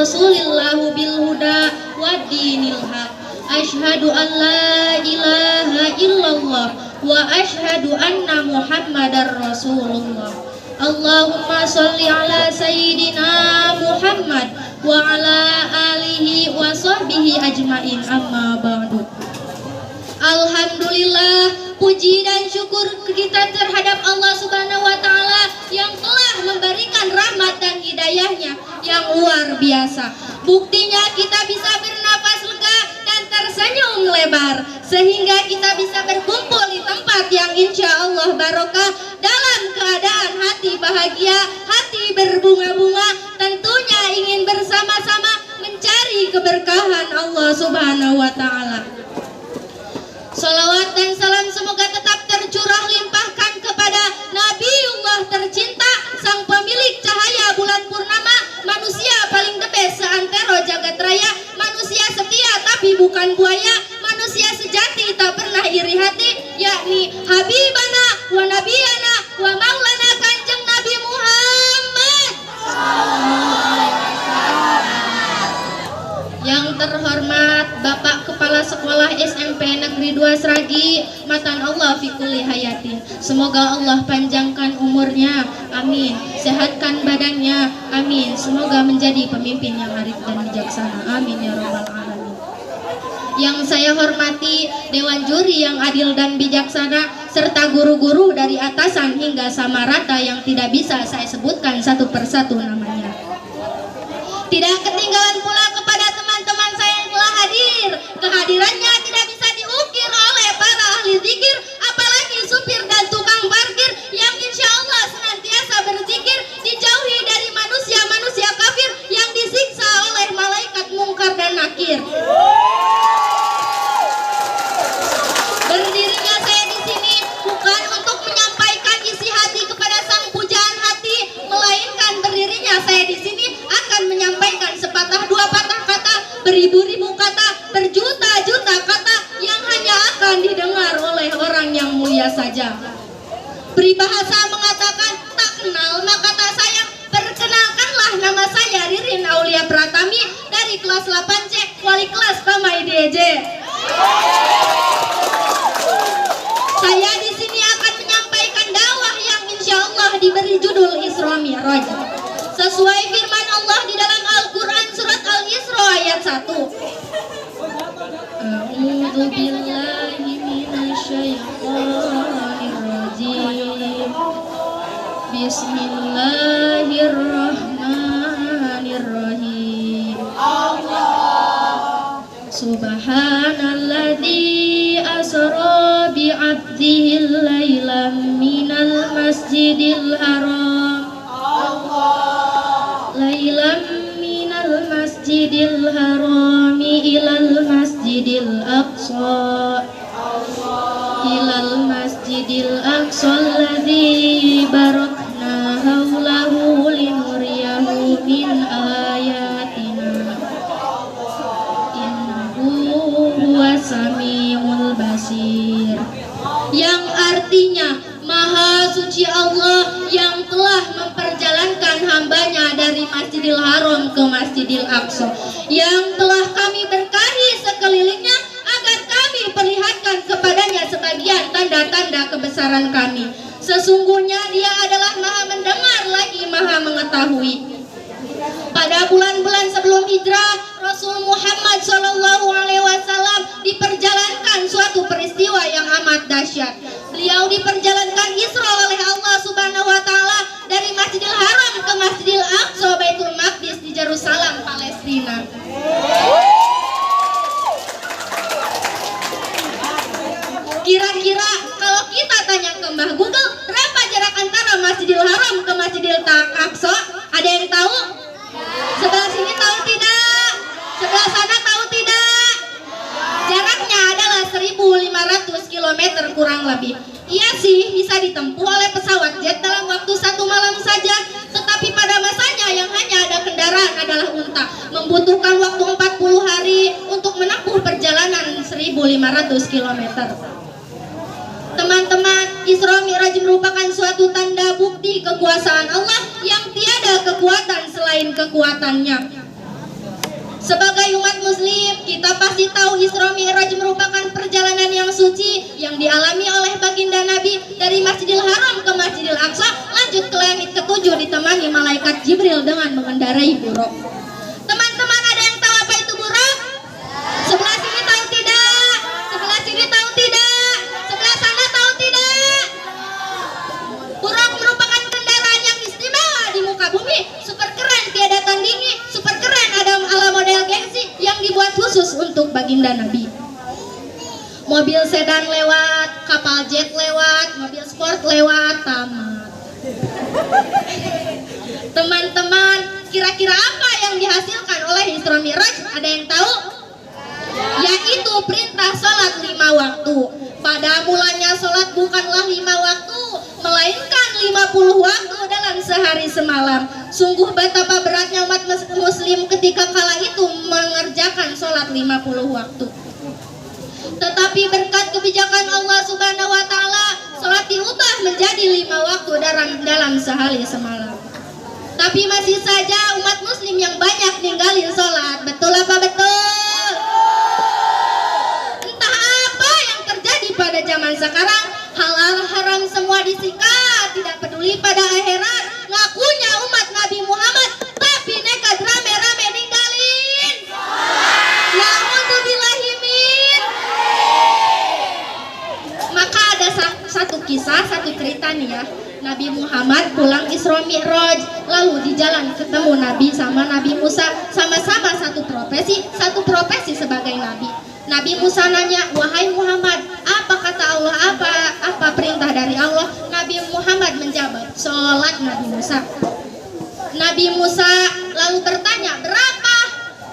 Rasulillahu bil huda wa dinil haq. Asyhadu an la ilaha illallah wa asyhadu anna Muhammadar Rasulullah. Allahumma sholli ala sayyidina Muhammad wa ala alihi wa sahbihi ajmain, amma ba'du. Alhamdulillah, puji dan syukur kita terhadap Allah Subhanahu wa Ta'ala yang telah memberikan rahmat dan hidayahnya yang luar biasa. Buktinya kita bisa bernapas lega dan tersenyum lebar, sehingga kita bisa berkumpul di tempat yang insya Allah barokah dalam keadaan hati bahagia, hati berbunga-bunga, tentunya ingin bersama-sama mencari keberkahan Allah Subhanahu wa Ta'ala. Salawat dan salam semoga tetap tercurah limpahkan kepada Nabiullah tercinta, sang pemilik cahaya bulan purnama, manusia paling the best seantero jagat raya, manusia setia tapi bukan buaya, manusia sejati tak pernah iri hati, yakni Habibana wa Nabiyana wa Maulana Kanjeng Nabi Muhammad. Yang terhormat Bapak Kepala Sekolah SMP Negeri 2 Sragi, Matan Allah fi kulli hayatin. Semoga Allah panjangkan umurnya, amin. Sehatkan badannya, amin. Semoga menjadi pemimpin yang arif dan bijaksana, amin ya rabbal alamin. Yang saya hormati Dewan Juri yang adil dan bijaksana, serta guru-guru dari atasan hingga samarata yang tidak bisa saya sebutkan satu persatu namanya. Tidak ketinggalan pula kepada teman-teman saya yang telah hadir. Kehadirannya tidak bisa diukir oleh para ahli zikir, apalagi supir dan tukang parkir yang insya Allah senantiasa berzikir, dijauhi dari manusia-manusia kafir yang disiksa oleh malaikat mungkar dan nakir. Berdirinya saya di sini bukan untuk menyampaikan isi hati kepada sang pujaan hati, melainkan berdirinya saya di sini akan menyampaikan sepatah dua patah kata, beribu-ribu kata, berjuta-juta kata yang hanya akan didengar oleh orang yang mulia saja. Peribahasa mengatakan, tak kenal maka tak sayang. Perkenalkanlah, nama saya Ririn Aulia Pratami dari kelas 8C, wali kelas Pamai DJ. Saya di sini akan menyampaikan dakwah yang insya Allah diberi judul Isra Mi'raj. Sesuai firman Allah di dalam Al-Quran surat Al-Isra ayat 1. A'udzu billahi minasyaitonir rajim. Bismillahirrahmanirrahim. Subhanalladzi asra bi'abdihi lailan minal masjidil haram. Lailan minal masjidil harami ilal masjidil aqsa. Ilal masjidil aqsa alladzi barakna haulahu linuriyahu min ayatina. Innahu huwas samiul basir. Yang artinya, Maha suci Allah yang telah memperjalankan hambanya dari Masjidil Haram ke Masjidil Aqsa, yang telah kami berkahi sekelilingnya agar kami perlihatkan kepadanya sebagian tanda-tanda kebesaran kami. Sesungguhnya Dia adalah Maha mendengar lagi Maha mengetahui. Pada bulan-bulan sebelum hijrah, Rasul Muhammad SAW diperjalankan suatu peristiwa yang amat dahsyat. Beliau diperjalankan Isra oleh Allah Subhanahu wa Ta'ala dari Masjidil Haram ke Masjidil Aqsa Baitul Maqdis di Yerusalem, Palestina. Kira-kira kalau kita tanya ke Mbah Google, berapa jarak antara Masjidil Haram ke Masjidil Aqsa? Ada yang tahu? Sebelah sini tahu tidak? Sebelah sana tahu tidak? Jaraknya adalah 1.500 km kurang lebih. Iya sih, bisa ditempuh oleh pesawat jet dalam waktu 1 malam saja. Tetapi pada masanya yang hanya ada kendaraan adalah unta, membutuhkan waktu 40 hari untuk menempuh perjalanan 1.500 km. Teman-teman, Isra Mi'raj merupakan suatu tanda bukti kekuasaan Allah yang tiada kekuatan selain kekuatannya. Sebagai umat muslim, kita pasti tahu Isra Mi'raj merupakan perjalanan yang suci yang dialami oleh baginda Nabi dari Masjidil Haram ke Masjidil Aqsa, lanjut ke langit ketujuh ditemani malaikat Jibril dengan mengendarai buruk. Teman-teman, ada yang tahu apa itu buruk? Sebelah sini tahu tidak? Sebelah sini tahu tidak? Sebelah sana tahu tidak? Buruk merupakan kendaraan yang istimewa di muka bumi, super keren, tiada tandingi, super keren, ada ala model gengsi yang dibuat khusus untuk baginda Nabi. Mobil sedan lewat, kapal jet lewat, mobil sport lewat, tamat. Teman-teman, kira-kira apa yang dihasilkan oleh Isra Mi'raj? Ada yang tahu? Yaitu perintah sholat 5 waktu. Pada mulanya sholat bukanlah 5 waktu, melainkan 50 waktu dalam sehari semalam. Sungguh betapa beratnya umat muslim ketika kala itu mengerjakan sholat 50 waktu. Tetapi berkat kebijakan Allah Subhanahu wa Ta'ala, sholat diubah menjadi 5 waktu dalam sehari semalam. Tapi masih saja umat muslim yang banyak ninggalin sholat. Betul apa betul? Entah apa yang terjadi pada zaman sekarang, halal haram semua disikat, tidak peduli pada akhirat. Ngakunya umat Nabi Muhammad, tapi nekat rame-rame ninggalin. Na'udzubillahimin. Maka ada satu kisah, satu cerita nih ya. Nabi Muhammad pulang Isra Mi'raj, lalu di jalan ketemu Nabi sama Nabi Musa, sama-sama satu profesi sebagai Nabi. Nabi Musa nanya, wahai Muhammad, apa kata Allah, apa perintah dari Allah? Nabi Muhammad menjawab, sholat Nabi Musa. Nabi Musa lalu bertanya, berapa?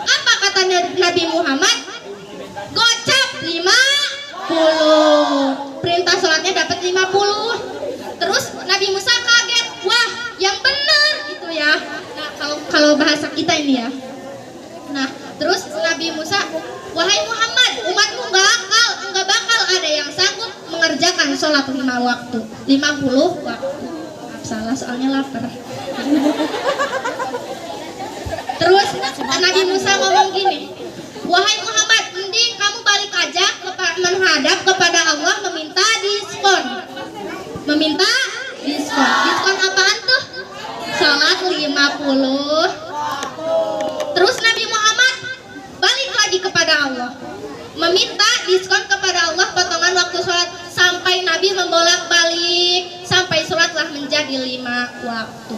Apa kata Nabi Muhammad? Gocap 50. Perintah sholatnya dapat 50. Terus Nabi Musa kaget, wah yang benar gitu ya. Nah kalau bahasa kita ini ya. Nah terus Nabi Musa, wahai Muhammad, umatmu nggak bakal ada yang sanggup mengerjakan sholat 50 waktu. Salah soalnya lapar. Terus Nabi Musa ngomong gini, wahai Muhammad, mending kamu balik aja menghadap kepada Allah meminta diskon. Diskon apaan tuh? Sholat 50. Terus Nabi Muhammad balik lagi kepada Allah, meminta diskon kepada Allah potongan waktu sholat, sampai Nabi membolak-balik sampai sholatlah menjadi 5 waktu.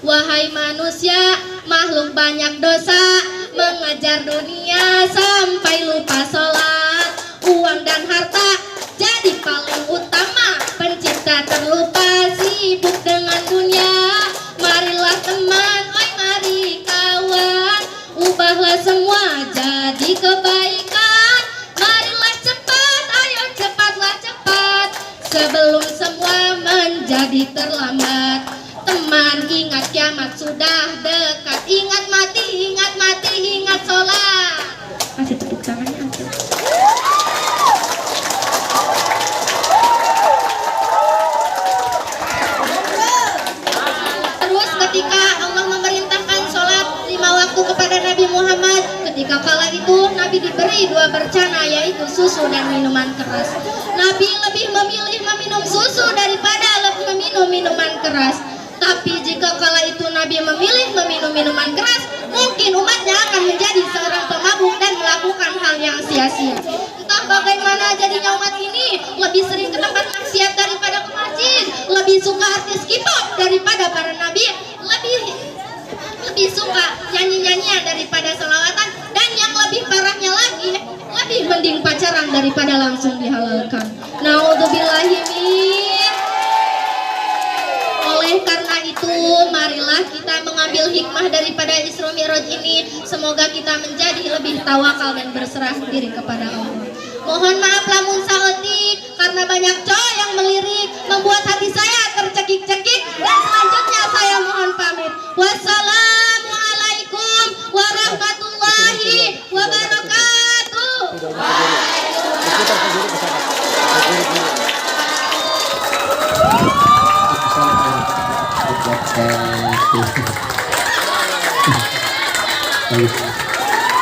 Wahai manusia, makhluk banyak dosa, mengejar dunia sampai lupa sholat. Uang dan harta jadi paling utama, pencipta terlupa, sibuk dengan dunia. Marilah teman, oi mari kawan, ubahlah semua jadi kebaikan. Marilah cepat, ayo cepatlah cepat, sebelum semua menjadi terlambat. Teman, ingat kiamat sudah dekat, ingat mati, ingat sholat. Kasih tepuk tangannya. Ketika Allah memerintahkan sholat 5 waktu kepada Nabi Muhammad, ketika kala itu Nabi diberi 2 bencana, yaitu susu dan minuman keras. Nabi lebih memilih meminum susu daripada meminum minuman keras. Tapi jika kala itu Nabi memilih meminum minuman keras, mungkin umatnya akan menjadi seorang pemabuk dan melakukan hal yang sia-sia. Entah bagaimana jadinya umat ini lebih sering ke tempat maksiat daripada ke masjid, lebih suka artis K-pop daripada para nabi, lebih suka nyanyi-nyanyian daripada selawatan, dan yang lebih parahnya lagi, lebih mending pacaran daripada langsung dihalalkan. Naudzubillahimin. Oleh karena itu, marilah kita mengambil hikmah daripada Isra Mi'raj ini. Semoga kita menjadi lebih tawakal dan berserah diri kepada Allah. Mohon maaf lamun saeutik karena banyak cowok yang melirik, membuat hati saya tercekik-cekik, dan selanjutnya saya mohon pamit. Wassalamualaikum warahmatullahi wabarakatuh. Thank you.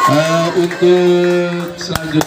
Untuk selanjutnya